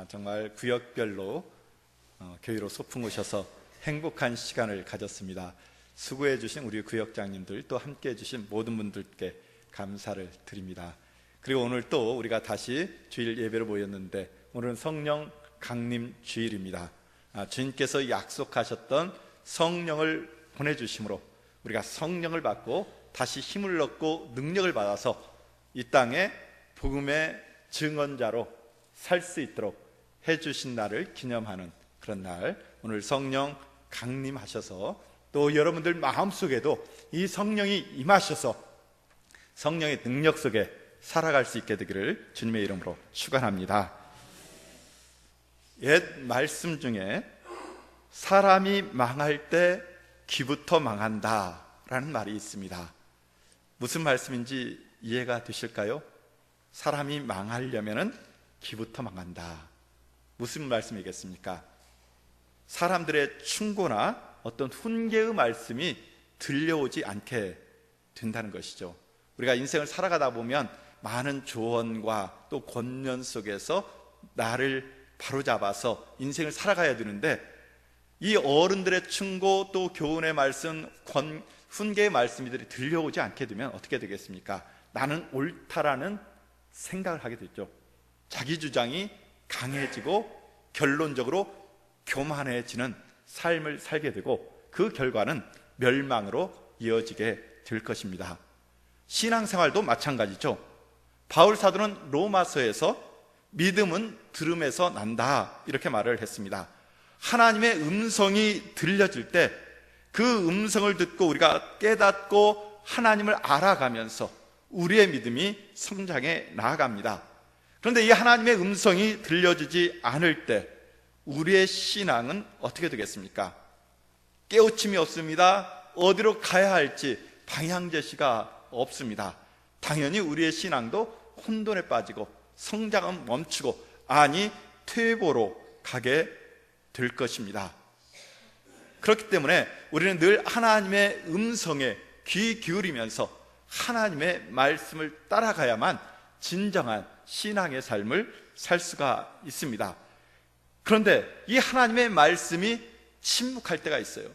정말 구역별로 교회로 소풍 오셔서 행복한 시간을 가졌습니다. 수고해 주신 우리 구역장님들, 또 함께 해주신 모든 분들께 감사를 드립니다. 그리고 오늘 또 우리가 다시 주일 예배로 모였는데, 오늘은 성령 강림 주일입니다. 주님께서 약속하셨던 성령을 보내주심으로 우리가 성령을 받고 다시 힘을 얻고 능력을 받아서 이 땅에 복음의 증언자로 살 수 있도록 해주신 날을 기념하는 그런 날, 오늘 성령 강림하셔서 또 여러분들 마음속에도 이 성령이 임하셔서 성령의 능력 속에 살아갈 수 있게 되기를 주님의 이름으로 축원합니다. 옛 말씀 중에 사람이 망할 때 귀부터 망한다 라는 말이 있습니다. 무슨 말씀인지 이해가 되실까요? 사람이 망하려면은 귀부터 망한다. 무슨 말씀이겠습니까? 사람들의 충고나 어떤 훈계의 말씀이 들려오지 않게 된다는 것이죠. 우리가 인생을 살아가다 보면 많은 조언과 또 권면 속에서 나를 바로잡아서 인생을 살아가야 되는데, 이 어른들의 충고 또 교훈의 말씀, 훈계의 말씀들이 들려오지 않게 되면 어떻게 되겠습니까? 나는 옳다라는 생각을 하게 되죠. 자기 주장이 강해지고 결론적으로 교만해지는 삶을 살게 되고, 그 결과는 멸망으로 이어지게 될 것입니다. 신앙생활도 마찬가지죠. 바울 사도는 로마서에서 믿음은 들음에서 난다 이렇게 말을 했습니다. 하나님의 음성이 들려질 때 그 음성을 듣고 우리가 깨닫고 하나님을 알아가면서 우리의 믿음이 성장해 나아갑니다. 그런데 이 하나님의 음성이 들려지지 않을 때 우리의 신앙은 어떻게 되겠습니까? 깨우침이 없습니다. 어디로 가야 할지 방향 제시가 없습니다. 당연히 우리의 신앙도 혼돈에 빠지고 성장은 멈추고, 아니 퇴보로 가게 될 것입니다. 그렇기 때문에 우리는 늘 하나님의 음성에 귀 기울이면서 하나님의 말씀을 따라가야만 진정한 신앙의 삶을 살 수가 있습니다. 그런데 이 하나님의 말씀이 침묵할 때가 있어요.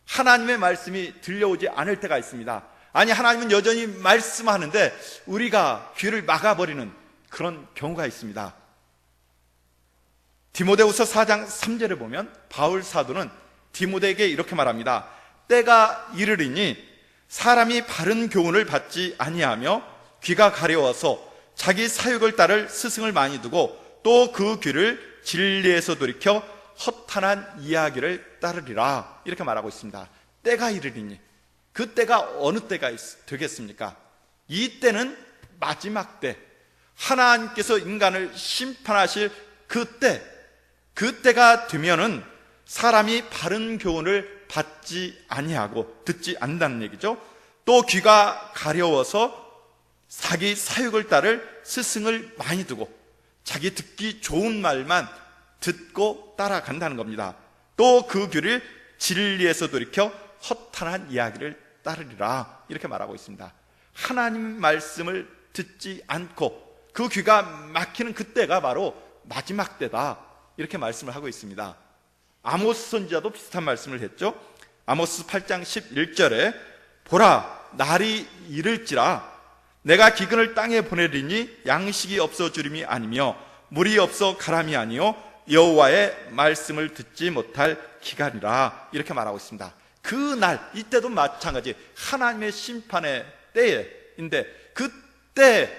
하나님의 말씀이 들려오지 않을 때가 있습니다. 아니, 하나님은 여전히 말씀하는데 우리가 귀를 막아버리는 그런 경우가 있습니다. 디모데후서 4장 3절에 보면 바울 사도는 디모데에게 이렇게 말합니다. 때가 이르리니 사람이 바른 교훈을 받지 아니하며 귀가 가려워서 자기 사육을 따를 스승을 많이 두고 또 그 귀를 진리에서 돌이켜 허탄한 이야기를 따르리라 이렇게 말하고 있습니다. 때가 이르리니, 그 때가 어느 때가 되겠습니까? 이 때는 마지막 때, 하나님께서 인간을 심판하실 그때가 되면은 사람이 바른 교훈을 받지 아니하고 듣지 않는다는 얘기죠. 또 귀가 가려워서 자기 사육을 따를 스승을 많이 두고 자기 듣기 좋은 말만 듣고 따라간다는 겁니다. 또 그 귀를 진리에서 돌이켜 허탄한 이야기를 따르리라 이렇게 말하고 있습니다. 하나님 말씀을 듣지 않고 그 귀가 막히는 그때가 바로 마지막 때다 이렇게 말씀을 하고 있습니다. 아모스 선지자도 비슷한 말씀을 했죠. 아모스 8장 11절에 보라, 날이 이를지라 내가 기근을 땅에 보내리니 양식이 없어 주림이 아니며 물이 없어 가람이 아니요 여호와의 말씀을 듣지 못할 기간이라 이렇게 말하고 있습니다. 그 날, 이때도 마찬가지 하나님의 심판의 때인데, 그때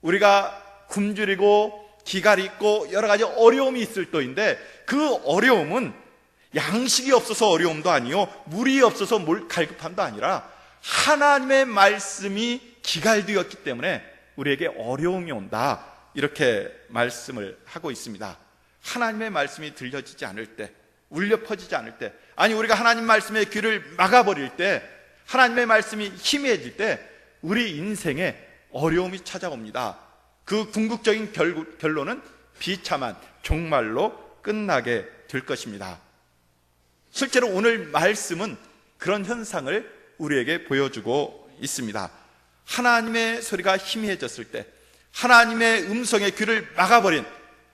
우리가 굶주리고 기갈이 있고 여러 가지 어려움이 있을 때인데, 그 어려움은 양식이 없어서 어려움도 아니요 물이 없어서 갈급함도 아니라 하나님의 말씀이 기갈되었기 때문에 우리에게 어려움이 온다 이렇게 말씀을 하고 있습니다. 하나님의 말씀이 들려지지 않을 때, 울려 퍼지지 않을 때, 아니 우리가 하나님 말씀의 귀를 막아버릴 때, 하나님의 말씀이 희미해질 때 우리 인생에 어려움이 찾아옵니다. 그 궁극적인 결론은 비참한 종말로 끝나게 될 것입니다. 실제로 오늘 말씀은 그런 현상을 우리에게 보여주고 있습니다. 하나님의 소리가 희미해졌을 때, 하나님의 음성에 귀를 막아버린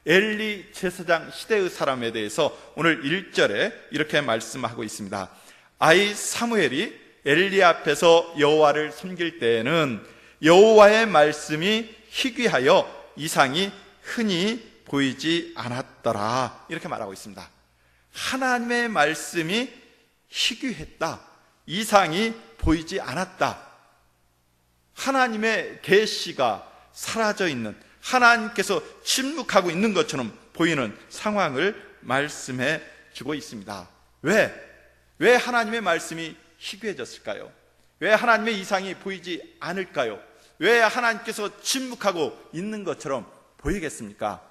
엘리 제사장 시대의 사람에 대해서 오늘 1절에 이렇게 말씀하고 있습니다. 아이 사무엘이 엘리 앞에서 여호와를 섬길 때에는 여호와의 말씀이 희귀하여 이상이 흔히 보이지 않았더라, 이렇게 말하고 있습니다. 하나님의 말씀이 희귀했다, 이상이 보이지 않았다. 하나님의 계시가 사라져 있는, 하나님께서 침묵하고 있는 것처럼 보이는 상황을 말씀해 주고 있습니다. 왜 하나님의 말씀이 희귀해졌을까요? 왜 하나님의 이상이 보이지 않을까요? 왜 하나님께서 침묵하고 있는 것처럼 보이겠습니까?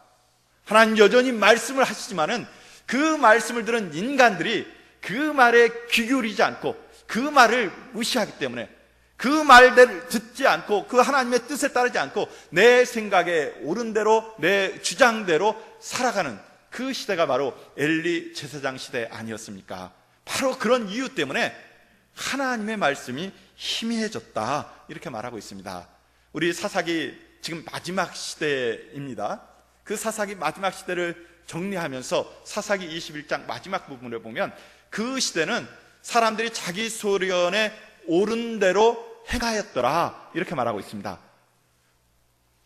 하나님 여전히 말씀을 하시지만은 그 말씀을 들은 인간들이 그 말에 귀 기울이지 않고 그 말을 무시하기 때문에, 그 말들을 듣지 않고 그 하나님의 뜻에 따르지 않고 내 생각에 옳은 대로, 내 주장대로 살아가는 그 시대가 바로 엘리 제사장 시대 아니었습니까? 바로 그런 이유 때문에 하나님의 말씀이 희미해졌다, 이렇게 말하고 있습니다. 우리 사사기 지금 마지막 시대입니다. 그 사사기 마지막 시대를 정리하면서 사사기 21장 마지막 부분을 보면 그 시대는 사람들이 자기 소견에 옳은 대로 행하였더라, 이렇게 말하고 있습니다.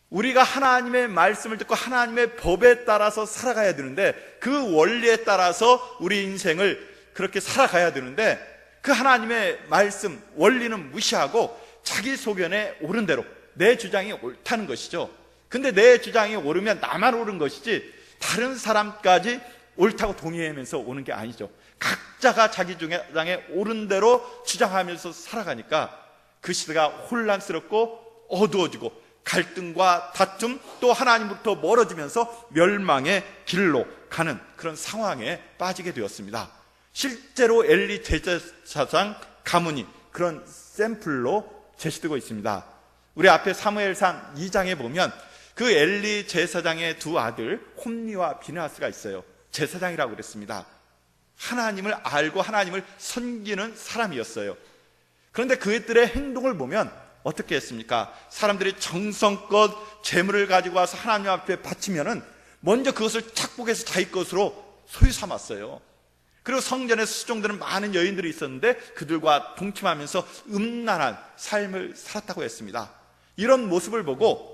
우리가 하나님의 말씀을 듣고 하나님의 법에 따라서 살아가야 되는데, 그 원리에 따라서 우리 인생을 그렇게 살아가야 되는데, 그 하나님의 말씀 원리는 무시하고 자기 소견에 옳은 대로, 내 주장이 옳다는 것이죠. 근데 내 주장이 옳으면 나만 옳은 것이지 다른 사람까지 옳다고 동의하면서 오는 게 아니죠. 각자가 자기 주장에 옳은 대로 주장하면서 살아가니까 그 시대가 혼란스럽고 어두워지고 갈등과 다툼, 또 하나님부터 멀어지면서 멸망의 길로 가는 그런 상황에 빠지게 되었습니다. 실제로 엘리 제사장 가문이 그런 샘플로 제시되고 있습니다. 우리 앞에 사무엘상 2장에 보면 그 엘리 제사장의 두 아들 홈리와 비느하스가 있어요. 제사장이라고 그랬습니다. 하나님을 알고 하나님을 섬기는 사람이었어요. 그런데 그들의 행동을 보면 어떻게 했습니까? 사람들이 정성껏 재물을 가지고 와서 하나님 앞에 바치면은 먼저 그것을 착복해서 자기 것으로 소유 삼았어요. 그리고 성전에 수종되는 많은 여인들이 있었는데 그들과 동침하면서 음란한 삶을 살았다고 했습니다. 이런 모습을 보고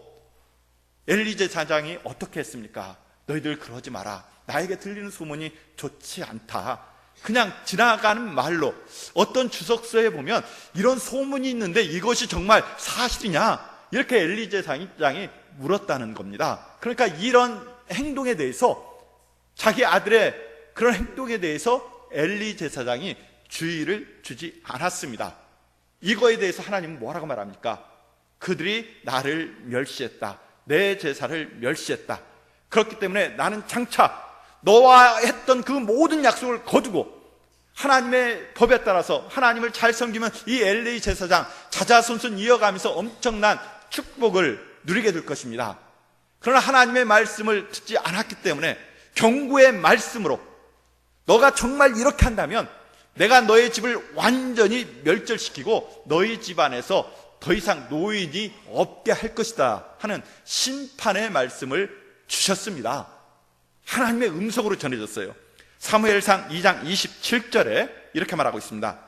엘리 제사장이 어떻게 했습니까? 너희들 그러지 마라. 나에게 들리는 소문이 좋지 않다. 그냥 지나가는 말로, 어떤 주석서에 보면 이런 소문이 있는데 이것이 정말 사실이냐, 이렇게 엘리 제사장이 물었다는 겁니다. 그러니까 이런 행동에 대해서, 자기 아들의 그런 행동에 대해서 엘리 제사장이 주의를 주지 않았습니다. 이거에 대해서 하나님은 뭐라고 말합니까? 그들이 나를 멸시했다, 내 제사를 멸시했다. 그렇기 때문에 나는 장차 너와 했던 그 모든 약속을 거두고 하나님의 법에 따라서 하나님을 잘 섬기면 이 엘리 제사장 자자손손 이어가면서 엄청난 축복을 누리게 될 것입니다. 그러나 하나님의 말씀을 듣지 않았기 때문에 경고의 말씀으로 너가 정말 이렇게 한다면 내가 너의 집을 완전히 멸절시키고 너희 집안에서 더 이상 노인이 없게 할 것이다 하는 심판의 말씀을 주셨습니다. 하나님의 음성으로 전해졌어요. 사무엘상 2장 27절에 이렇게 말하고 있습니다.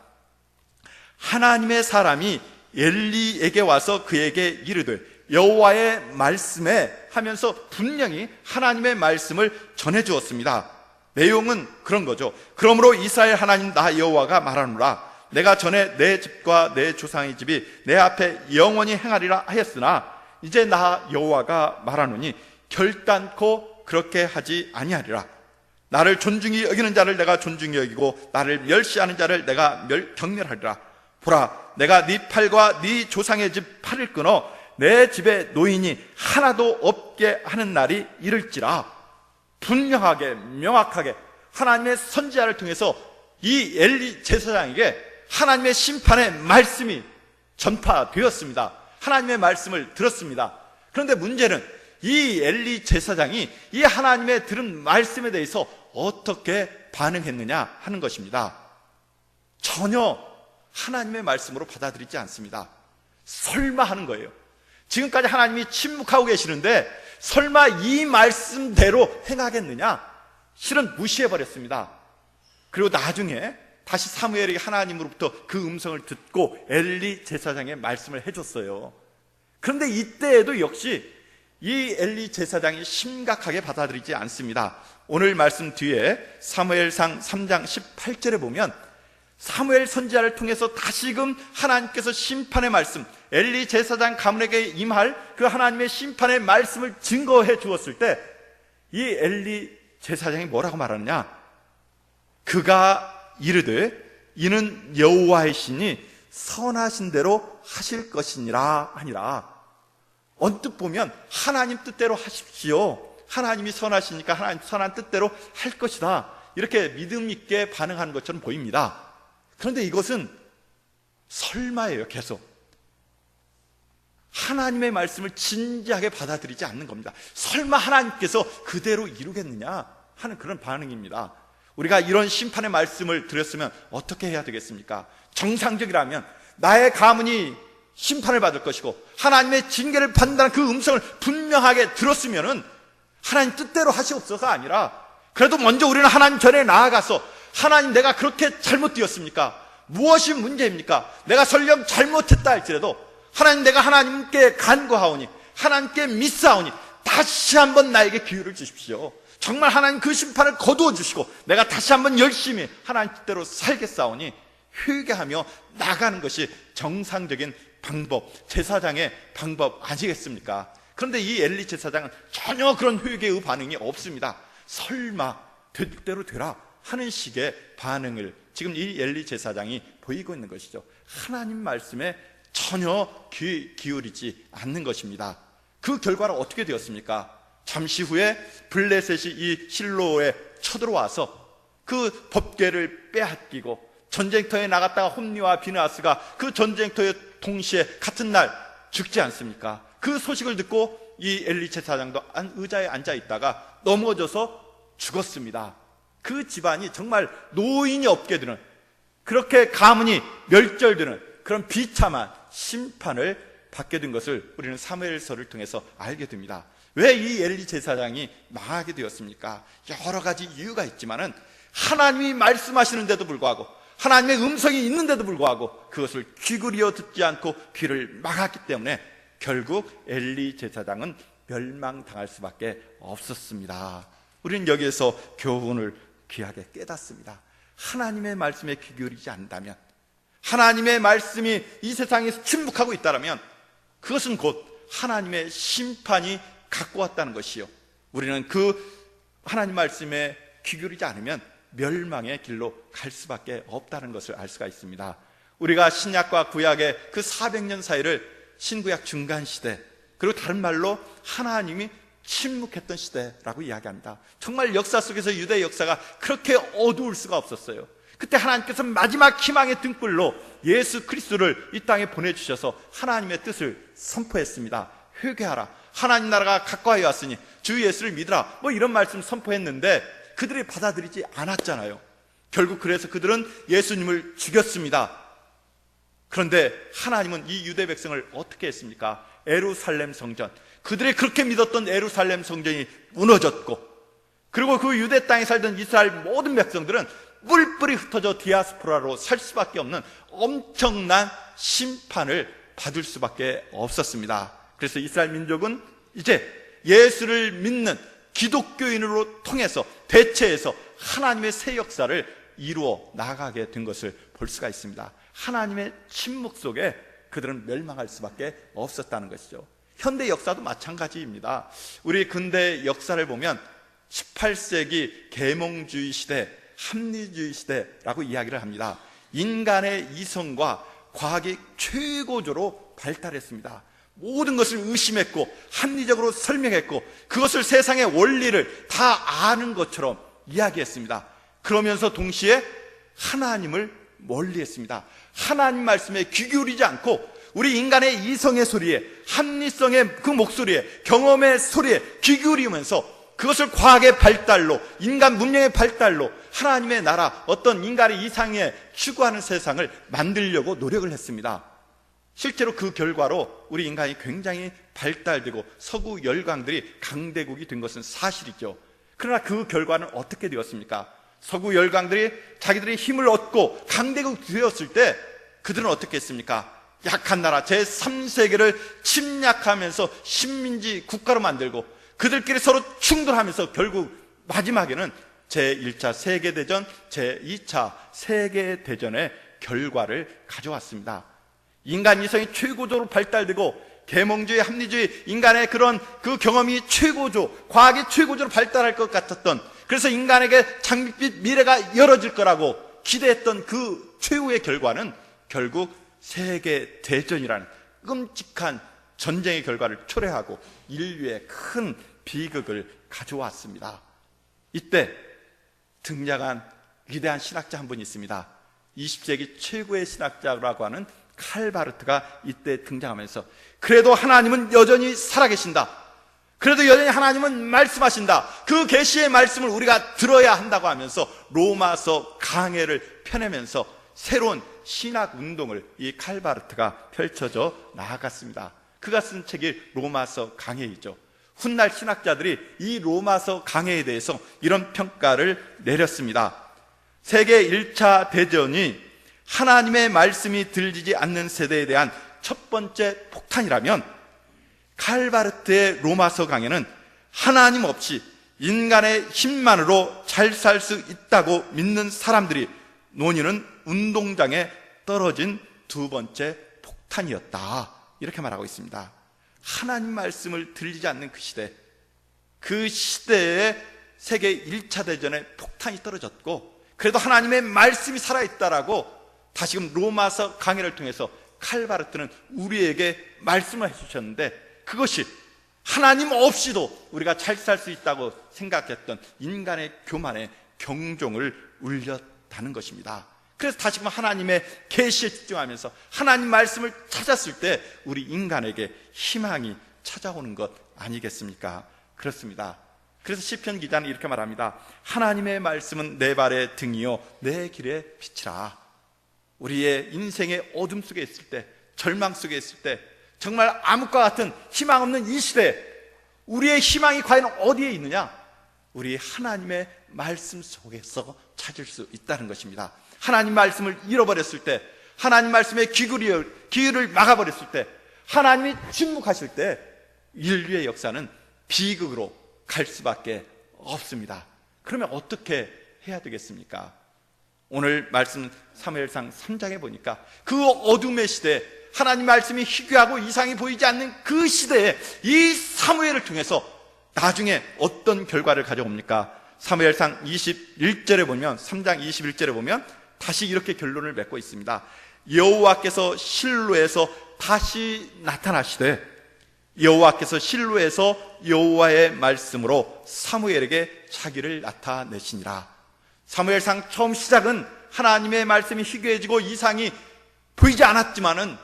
하나님의 사람이 엘리에게 와서 그에게 이르되 여호와의 말씀에 하면서 분명히 하나님의 말씀을 전해주었습니다. 내용은 그런 거죠. 그러므로 이스라엘 하나님 나 여호와가 말하노라. 내가 전에 내 집과 내 조상의 집이 내 앞에 영원히 행하리라 하였으나 이제 나 여호와가 말하노니 결단코 그렇게 하지 아니하리라. 나를 존중히 여기는 자를 내가 존중히 여기고 나를 멸시하는 자를 내가 경멸하리라. 보라, 내가 네 팔과 네 조상의 집 팔을 끊어 내 집에 노인이 하나도 없게 하는 날이 이를지라. 분명하게 명확하게 하나님의 선지자를 통해서 이 엘리 제사장에게 하나님의 심판의 말씀이 전파되었습니다. 하나님의 말씀을 들었습니다. 그런데 문제는 이 엘리 제사장이 이 하나님의 들은 말씀에 대해서 어떻게 반응했느냐 하는 것입니다. 전혀 하나님의 말씀으로 받아들이지 않습니다. 설마 하는 거예요. 지금까지 하나님이 침묵하고 계시는데 설마 이 말씀대로 행하겠느냐? 실은 무시해버렸습니다. 그리고 나중에 다시 사무엘이 하나님으로부터 그 음성을 듣고 엘리 제사장의 말씀을 해줬어요. 그런데 이때에도 역시 이 엘리 제사장이 심각하게 받아들이지 않습니다. 오늘 말씀 뒤에 사무엘상 3장 18절에 보면 사무엘 선지자를 통해서 다시금 하나님께서 심판의 말씀, 엘리 제사장 가문에게 임할 그 하나님의 심판의 말씀을 증거해 주었을 때 이 엘리 제사장이 뭐라고 말하느냐? 그가 이르되 이는 여호와의 신이 선하신 대로 하실 것이니라 하니라. 언뜻 보면 하나님 뜻대로 하십시오. 하나님이 선하시니까 하나님 선한 뜻대로 할 것이다. 이렇게 믿음 있게 반응하는 것처럼 보입니다. 그런데 이것은 설마예요. 계속 하나님의 말씀을 진지하게 받아들이지 않는 겁니다. 설마 하나님께서 그대로 이루겠느냐 하는 그런 반응입니다. 우리가 이런 심판의 말씀을 드렸으면 어떻게 해야 되겠습니까? 정상적이라면 나의 가문이 심판을 받을 것이고 하나님의 징계를 받는다는 그 음성을 분명하게 들었으면은 하나님 뜻대로 하시옵소서가 아니라 그래도 먼저 우리는 하나님 전에 나아가서 하나님, 내가 그렇게 잘못되었습니까? 무엇이 문제입니까? 내가 설령 잘못했다 할지라도 하나님, 내가 하나님께 간구하오니 하나님께 믿사오니 다시 한번 나에게 기회를 주십시오. 정말 하나님 그 심판을 거두어 주시고 내가 다시 한번 열심히 하나님 뜻대로 살겠사오니 회개하며 나가는 것이 정상적인 방법, 제사장의 방법 아니겠습니까? 그런데 이 엘리 제사장은 전혀 그런 회개의 반응이 없습니다. 설마 될 대로 되라 하는 식의 반응을 지금 이 엘리 제사장이 보이고 있는 것이죠. 하나님 말씀에 전혀 귀 기울이지 않는 것입니다. 그 결과는 어떻게 되었습니까? 잠시 후에 블레셋이 이 실로에 쳐들어와서 그 법궤를 빼앗기고 전쟁터에 나갔다가 홈리와 비느하스가 그 전쟁터에 동시에 같은 날 죽지 않습니까? 그 소식을 듣고 이 엘리 제사장도 의자에 앉아 있다가 넘어져서 죽었습니다. 그 집안이 정말 노인이 없게 되는, 그렇게 가문이 멸절되는 그런 비참한 심판을 받게 된 것을 우리는 사무엘서를 통해서 알게 됩니다. 왜 이 엘리 제사장이 망하게 되었습니까? 여러 가지 이유가 있지만은 하나님이 말씀하시는데도 불구하고 하나님의 음성이 있는데도 불구하고 그것을 귀 기울여 듣지 않고 귀를 막았기 때문에 결국 엘리 제사장은 멸망당할 수밖에 없었습니다. 우리는 여기에서 교훈을 귀하게 깨닫습니다. 하나님의 말씀에 귀 기울이지 않는다면, 하나님의 말씀이 이 세상에서 침묵하고 있다면 그것은 곧 하나님의 심판이 갖고 왔다는 것이요, 우리는 그 하나님 말씀에 귀 기울이지 않으면 멸망의 길로 갈 수밖에 없다는 것을 알 수가 있습니다. 우리가 신약과 구약의 그 400년 사이를 신구약 중간 시대, 그리고 다른 말로 하나님이 침묵했던 시대라고 이야기합니다. 정말 역사 속에서 유대 역사가 그렇게 어두울 수가 없었어요. 그때 하나님께서 마지막 희망의 등불로 예수 그리스도를 이 땅에 보내주셔서 하나님의 뜻을 선포했습니다. 회개하라, 하나님 나라가 가까이 왔으니 주 예수를 믿으라, 뭐 이런 말씀 선포했는데 그들이 받아들이지 않았잖아요. 결국 그래서 그들은 예수님을 죽였습니다. 그런데 하나님은 이 유대 백성을 어떻게 했습니까? 예루살렘 성전, 그들이 그렇게 믿었던 예루살렘 성전이 무너졌고, 그리고 그 유대 땅에 살던 이스라엘 모든 백성들은 뿔뿔이 흩어져 디아스포라로 살 수밖에 없는 엄청난 심판을 받을 수밖에 없었습니다. 그래서 이스라엘 민족은 이제 예수를 믿는 기독교인으로 통해서 대체해서 하나님의 새 역사를 이루어 나가게 된 것을 볼 수가 있습니다. 하나님의 침묵 속에 그들은 멸망할 수밖에 없었다는 것이죠. 현대 역사도 마찬가지입니다. 우리 근대 역사를 보면 18세기 계몽주의 시대, 합리주의 시대라고 이야기를 합니다. 인간의 이성과 과학이 최고조로 발달했습니다. 모든 것을 의심했고 합리적으로 설명했고 그것을 세상의 원리를 다 아는 것처럼 이야기했습니다. 그러면서 동시에 하나님을 멀리했습니다. 하나님 말씀에 귀 기울이지 않고 우리 인간의 이성의 소리에, 합리성의 그 목소리에, 경험의 소리에 귀 기울이면서 그것을 과학의 발달로, 인간 문명의 발달로 하나님의 나라, 어떤 인간의 이상에 추구하는 세상을 만들려고 노력을 했습니다. 실제로 그 결과로 우리 인간이 굉장히 발달되고 서구 열강들이 강대국이 된 것은 사실이죠. 그러나 그 결과는 어떻게 되었습니까? 서구 열강들이 자기들의 힘을 얻고 강대국 되었을 때 그들은 어떻게 했습니까? 약한 나라 제3세계를 침략하면서 식민지 국가로 만들고 그들끼리 서로 충돌하면서 결국 마지막에는 제1차 세계대전, 제2차 세계대전의 결과를 가져왔습니다. 인간 이성이 최고조로 발달되고 계몽주의, 합리주의, 인간의 그런 그 경험이 최고조, 과학이 최고조로 발달할 것 같았던, 그래서 인간에게 장밋빛 미래가 열어질 거라고 기대했던 그 최후의 결과는 결국 세계대전이라는 끔찍한 전쟁의 결과를 초래하고 인류의 큰 비극을 가져왔습니다. 이때 등장한 위대한 신학자 한 분이 있습니다. 20세기 최고의 신학자라고 하는 칼바르트가 이때 등장하면서 그래도 하나님은 여전히 살아계신다, 그래도 여전히 하나님은 말씀하신다, 그 계시의 말씀을 우리가 들어야 한다고 하면서 로마서 강해를 펴내면서 새로운 신학 운동을 이 칼바르트가 펼쳐져 나아갔습니다. 그가 쓴 책이 로마서 강해이죠. 훗날 신학자들이 이 로마서 강해에 대해서 이런 평가를 내렸습니다. 세계 1차 대전이 하나님의 말씀이 들리지 않는 세대에 대한 첫 번째 폭탄이라면, 칼바르트의 로마서 강해는 하나님 없이 인간의 힘만으로 잘 살 수 있다고 믿는 사람들이 논의는 운동장에 떨어진 두 번째 폭탄이었다, 이렇게 말하고 있습니다. 하나님 말씀을 들리지 않는 그 시대에 세계 1차 대전에 폭탄이 떨어졌고, 그래도 하나님의 말씀이 살아있다라고 다시금 로마서 강해를 통해서 칼바르트는 우리에게 말씀을 해주셨는데, 그것이 하나님 없이도 우리가 잘 살 수 있다고 생각했던 인간의 교만에 경종을 울렸다는 것입니다. 그래서 다시금 하나님의 계시에 집중하면서 하나님 말씀을 찾았을 때 우리 인간에게 희망이 찾아오는 것 아니겠습니까? 그렇습니다. 그래서 시편 기자는 이렇게 말합니다. 하나님의 말씀은 내 발의 등이요 내 길의 빛이라. 우리의 인생의 어둠 속에 있을 때, 절망 속에 있을 때, 정말 암흑과 같은 희망 없는 이 시대에 우리의 희망이 과연 어디에 있느냐? 우리 하나님의 말씀 속에서 찾을 수 있다는 것입니다. 하나님 말씀을 잃어버렸을 때, 하나님 말씀에 귀를 막아버렸을 때, 하나님이 침묵하실 때 인류의 역사는 비극으로 갈 수밖에 없습니다. 그러면 어떻게 해야 되겠습니까? 오늘 말씀 사무엘상 3장에 보니까 그 어둠의 시대에, 하나님 말씀이 희귀하고 이상이 보이지 않는 그 시대에 이 사무엘을 통해서 나중에 어떤 결과를 가져옵니까? 사무엘상 21절에 보면, 3장 21절에 보면 다시 이렇게 결론을 맺고 있습니다. 여호와께서 실로에서 다시 나타나시되, 여호와께서 실로에서 여호와의 말씀으로 사무엘에게 자기를 나타내시니라. 사무엘상 처음 시작은 하나님의 말씀이 희귀해지고 이상이 보이지 않았지만은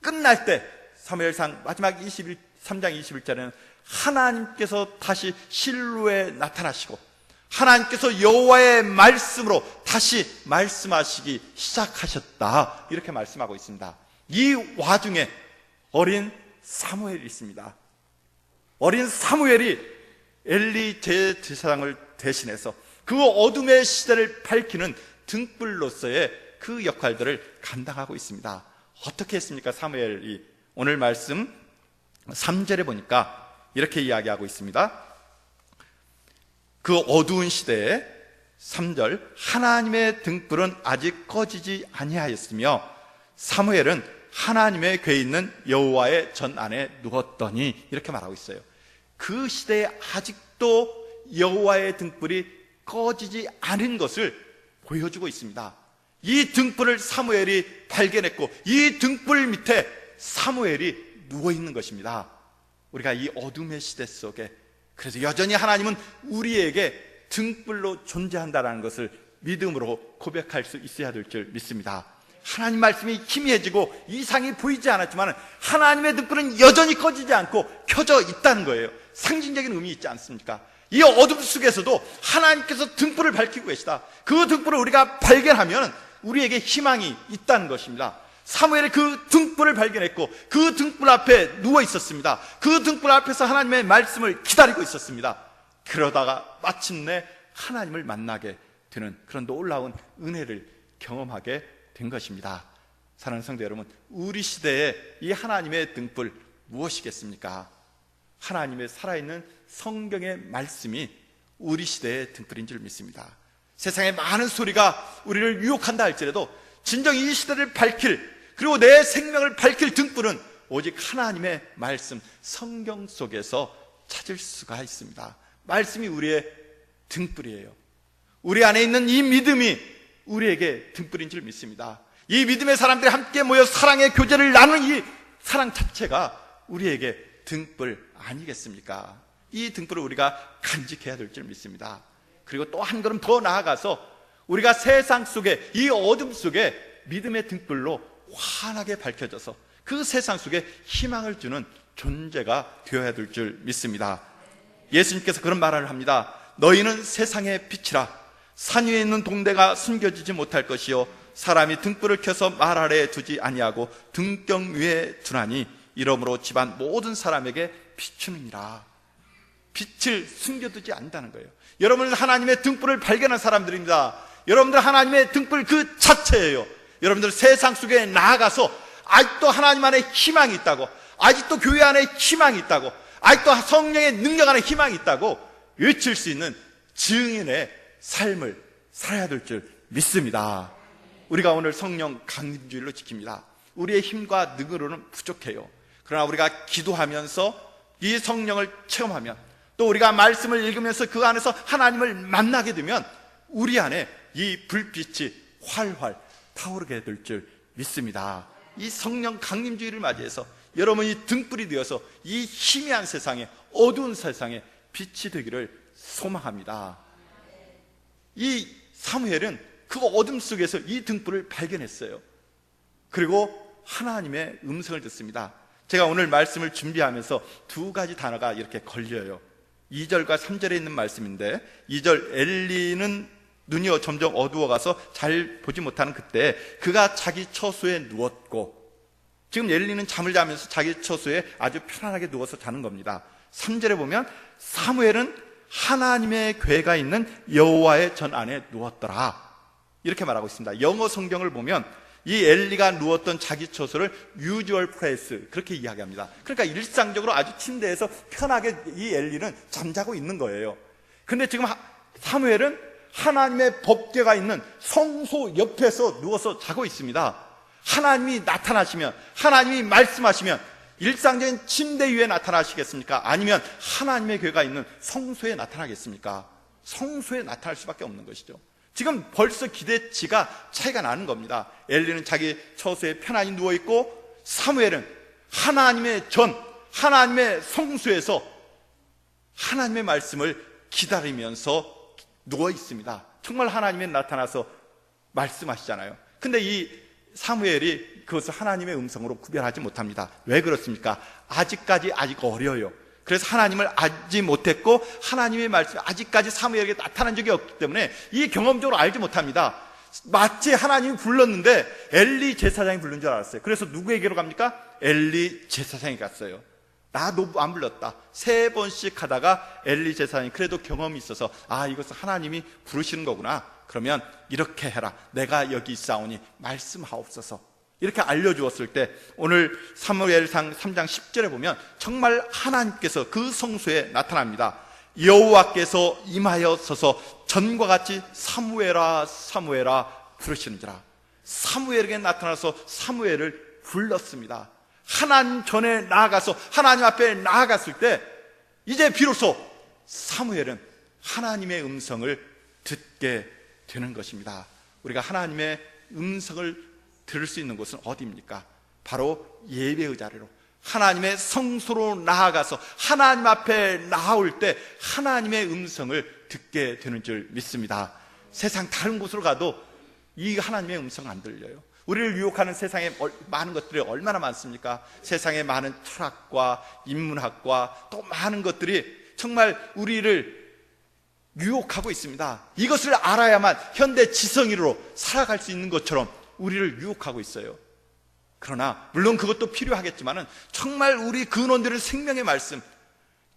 끝날 때 사무엘상 마지막 3장 21절에는 하나님께서 다시 실로에 나타나시고 하나님께서 여호와의 말씀으로 다시 말씀하시기 시작하셨다, 이렇게 말씀하고 있습니다. 이 와중에 어린 사무엘이 있습니다. 어린 사무엘이 엘리 제사장을 대신해서 그 어둠의 시대를 밝히는 등불로서의 그 역할들을 감당하고 있습니다. 어떻게 했습니까? 사무엘이 오늘 말씀 3절에 보니까 이렇게 이야기하고 있습니다. 그 어두운 시대에 3절, 하나님의 등불은 아직 꺼지지 아니하였으며 사무엘은 하나님의 궤에 있는 여호와의 전 안에 누웠더니, 이렇게 말하고 있어요. 그 시대에 아직도 여호와의 등불이 꺼지지 않은 것을 보여주고 있습니다. 이 등불을 사무엘이 발견했고 이 등불 밑에 사무엘이 누워있는 것입니다. 우리가 이 어둠의 시대 속에, 그래서 여전히 하나님은 우리에게 등불로 존재한다는 것을 믿음으로 고백할 수 있어야 될 줄 믿습니다. 하나님 말씀이 희미해지고 이상이 보이지 않았지만 하나님의 등불은 여전히 꺼지지 않고 켜져 있다는 거예요. 상징적인 의미 있지 않습니까? 이 어둠 속에서도 하나님께서 등불을 밝히고 계시다. 그 등불을 우리가 발견하면 우리에게 희망이 있다는 것입니다. 사무엘이 그 등불을 발견했고 그 등불 앞에 누워 있었습니다. 그 등불 앞에서 하나님의 말씀을 기다리고 있었습니다. 그러다가 마침내 하나님을 만나게 되는 그런 놀라운 은혜를 경험하게 된 것입니다. 사랑하는 성도 여러분, 우리 시대에 이 하나님의 등불 무엇이겠습니까? 하나님의 살아있는 성경의 말씀이 우리 시대의 등불인 줄 믿습니다. 세상에 많은 소리가 우리를 유혹한다 할지라도 진정 이 시대를 밝힐, 그리고 내 생명을 밝힐 등불은 오직 하나님의 말씀, 성경 속에서 찾을 수가 있습니다. 말씀이 우리의 등불이에요. 우리 안에 있는 이 믿음이 우리에게 등불인 줄 믿습니다. 이 믿음의 사람들이 함께 모여 사랑의 교제를 나누는 이 사랑 자체가 우리에게 등불 아니겠습니까? 이 등불을 우리가 간직해야 될 줄 믿습니다. 그리고 또 한 걸음 더 나아가서 우리가 세상 속에, 이 어둠 속에 믿음의 등불로 환하게 밝혀져서 그 세상 속에 희망을 주는 존재가 되어야 될 줄 믿습니다. 예수님께서 그런 말을 합니다. 너희는 세상의 빛이라. 산 위에 있는 동대가 숨겨지지 못할 것이요 사람이 등불을 켜서 말 아래에 두지 아니하고 등경 위에 두나니 이러므로 집안 모든 사람에게 비추느니라. 빛을 숨겨두지 않는다는 거예요. 여러분은 하나님의 등불을 발견한 사람들입니다. 여러분들 하나님의 등불 그 자체예요. 여러분들 세상 속에 나아가서 아직도 하나님 안에 희망이 있다고, 아직도 교회 안에 희망이 있다고, 아직도 성령의 능력 안에 희망이 있다고 외칠 수 있는 증인의 삶을 살아야 될 줄 믿습니다. 우리가 오늘 성령 강림주일로 지킵니다. 우리의 힘과 능으로는 부족해요. 그러나 우리가 기도하면서 이 성령을 체험하면, 또 우리가 말씀을 읽으면서 그 안에서 하나님을 만나게 되면 우리 안에 이 불빛이 활활 타오르게 될 줄 믿습니다. 이 성령 강림주의를 맞이해서 여러분이 등불이 되어서 이 희미한 세상에, 어두운 세상에 빛이 되기를 소망합니다. 이 사무엘은 그 어둠 속에서 이 등불을 발견했어요. 그리고 하나님의 음성을 듣습니다. 제가 오늘 말씀을 준비하면서 두 가지 단어가 이렇게 걸려요. 2절과 3절에 있는 말씀인데, 2절 엘리는 눈이 점점 어두워가서 잘 보지 못하는 그때 그가 자기 처소에 누웠고, 지금 엘리는 잠을 자면서 자기 처소에 아주 편안하게 누워서 자는 겁니다. 3절에 보면 사무엘은 하나님의 궤가 있는 여호와의 전 안에 누웠더라, 이렇게 말하고 있습니다. 영어 성경을 보면 이 엘리가 누웠던 자기 처소를 usual place, 그렇게 이야기합니다. 그러니까 일상적으로 아주 침대에서 편하게 이 엘리는 잠자고 있는 거예요. 근데 지금 사무엘은 하나님의 법궤가 있는 성소 옆에서 누워서 자고 있습니다. 하나님이 나타나시면, 하나님이 말씀하시면 일상적인 침대 위에 나타나시겠습니까? 아니면 하나님의 궤가 있는 성소에 나타나겠습니까? 성소에 나타날 수밖에 없는 것이죠. 지금 벌써 기대치가 차이가 나는 겁니다. 엘리는 자기 처소에 편안히 누워있고, 사무엘은 하나님의 하나님의 성소에서 하나님의 말씀을 기다리면서 누워있습니다. 정말 하나님이 나타나서 말씀하시잖아요. 근데 이 사무엘이 그것을 하나님의 음성으로 구별하지 못합니다. 왜 그렇습니까? 아직 어려요. 그래서 하나님을 알지 못했고, 하나님의 말씀이 아직까지 사무엘에게 나타난 적이 없기 때문에 이 경험적으로 알지 못합니다. 마치 하나님이 불렀는데 엘리 제사장이 부른 줄 알았어요. 그래서 누구에게로 갑니까? 엘리 제사장이 갔어요. 나도 안 불렀다. 3번씩 하다가 엘리 제사장이 그래도 경험이 있어서, 이것은 하나님이 부르시는 거구나. 그러면 이렇게 해라. 내가 여기 있사오니 말씀하옵소서. 이렇게 알려주었을 때, 오늘 사무엘상 3장 10절에 보면 정말 하나님께서 그 성소에 나타납니다. 여호와께서 임하여 서서 전과 같이 사무엘아 사무엘아 부르시는지라. 사무엘에게 나타나서 사무엘을 불렀습니다. 하나님 전에 나아가서 하나님 앞에 나아갔을 때 이제 비로소 사무엘은 하나님의 음성을 듣게 되는 것입니다. 우리가 하나님의 음성을 들을 수 있는 곳은 어디입니까? 바로 예배의 자리로, 하나님의 성소로 나아가서 하나님 앞에 나올 때 하나님의 음성을 듣게 되는 줄 믿습니다. 세상 다른 곳으로 가도 이 하나님의 음성 안 들려요. 우리를 유혹하는 세상에 많은 것들이 얼마나 많습니까? 세상에 많은 철학과 인문학과 또 많은 것들이 정말 우리를 유혹하고 있습니다. 이것을 알아야만 현대 지성인으로 살아갈 수 있는 것처럼 우리를 유혹하고 있어요. 그러나 물론 그것도 필요하겠지만은 정말 우리 근원되는 생명의 말씀,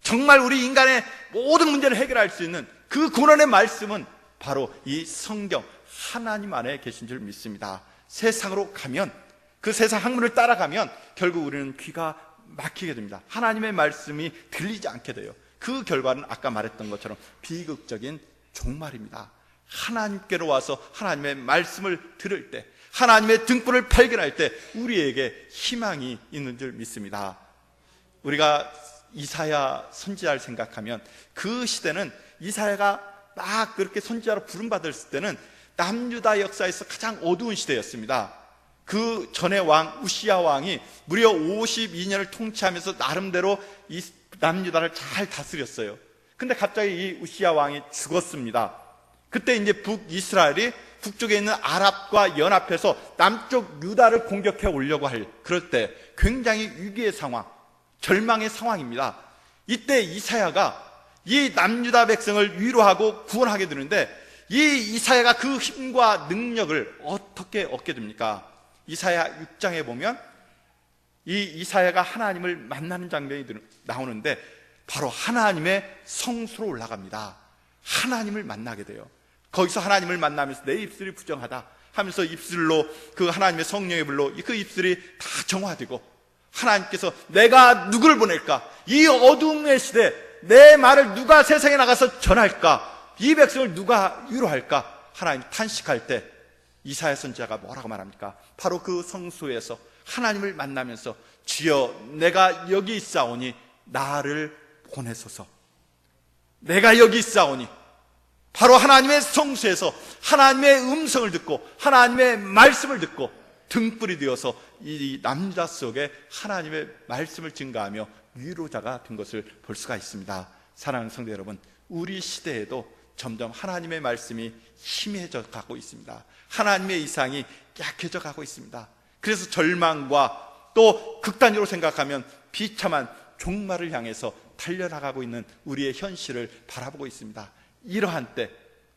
정말 우리 인간의 모든 문제를 해결할 수 있는 그 근원의 말씀은 바로 이 성경 하나님 안에 계신 줄 믿습니다. 세상으로 가면, 그 세상 학문을 따라가면 결국 우리는 귀가 막히게 됩니다. 하나님의 말씀이 들리지 않게 돼요. 그 결과는 아까 말했던 것처럼 비극적인 종말입니다. 하나님께로 와서 하나님의 말씀을 들을 때, 하나님의 등불을 발견할 때 우리에게 희망이 있는 줄 믿습니다. 우리가 이사야 선지자를 생각하면 그 시대는 이사야가 막 그렇게 선지자로 부름받았을 때는 남유다 역사에서 가장 어두운 시대였습니다. 그 전에 왕 우시야 왕이 무려 52년을 통치하면서 나름대로 이 남유다를 잘 다스렸어요. 근데 갑자기 이 우시야 왕이 죽었습니다. 그때 이제 북이스라엘이 북쪽에 있는 아랍과 연합해서 남쪽 유다를 공격해 오려고 할, 그럴 때 굉장히 위기의 상황, 절망의 상황입니다. 이때 이사야가 이 남유다 백성을 위로하고 구원하게 되는데, 이 이사야가 그 힘과 능력을 어떻게 얻게 됩니까? 이사야 6장에 보면 이 이사야가 하나님을 만나는 장면이 나오는데 바로 하나님의 성소로 올라갑니다. 하나님을 만나게 돼요. 거기서 하나님을 만나면서 내 입술이 부정하다 하면서 입술로 그 하나님의 성령의 불로 그 입술이 다 정화되고, 하나님께서 내가 누구를 보낼까? 이 어둠의 시대 내 말을 누가 세상에 나가서 전할까? 이 백성을 누가 위로할까? 하나님 탄식할 때 이사야 선지자가 뭐라고 말합니까? 바로 그 성소에서 하나님을 만나면서 주여 내가 여기 있사오니 나를 보내소서. 내가 여기 있사오니, 바로 하나님의 성소에서 하나님의 음성을 듣고 하나님의 말씀을 듣고 등불이 되어서 이 남유다 속에 하나님의 말씀을 증가하며 위로자가 된 것을 볼 수가 있습니다. 사랑하는 성도 여러분, 우리 시대에도 점점 하나님의 말씀이 희미해져 가고 있습니다. 하나님의 이상이 약해져 가고 있습니다. 그래서 절망과 또 극단적으로 생각하면 비참한 종말을 향해서 달려나가고 있는 우리의 현실을 바라보고 있습니다. 이러한 때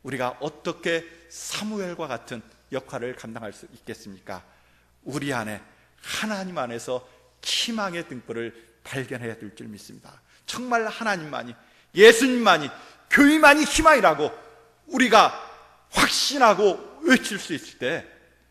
우리가 어떻게 사무엘과 같은 역할을 감당할 수 있겠습니까? 우리 안에 하나님 안에서 희망의 등불을 발견해야 될 줄 믿습니다. 정말 하나님만이, 예수님만이, 교회만이 희망이라고 우리가 확신하고 외칠 수 있을 때,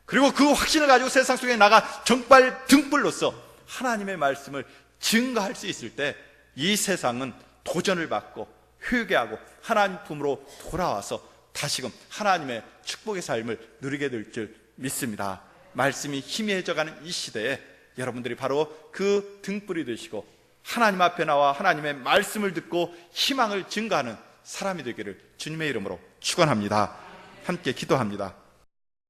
그리고 그 확신을 가지고 세상 속에 나가 정말 등불로서 하나님의 말씀을 증거할 수 있을 때 이 세상은 도전을 받고 회개하고 하나님 품으로 돌아와서 다시금 하나님의 축복의 삶을 누리게 될 줄 믿습니다. 말씀이 희미해져가는 이 시대에 여러분들이 바로 그 등불이 되시고 하나님 앞에 나와 하나님의 말씀을 듣고 희망을 증가하는 사람이 되기를 주님의 이름으로 축원합니다. 함께 기도합니다.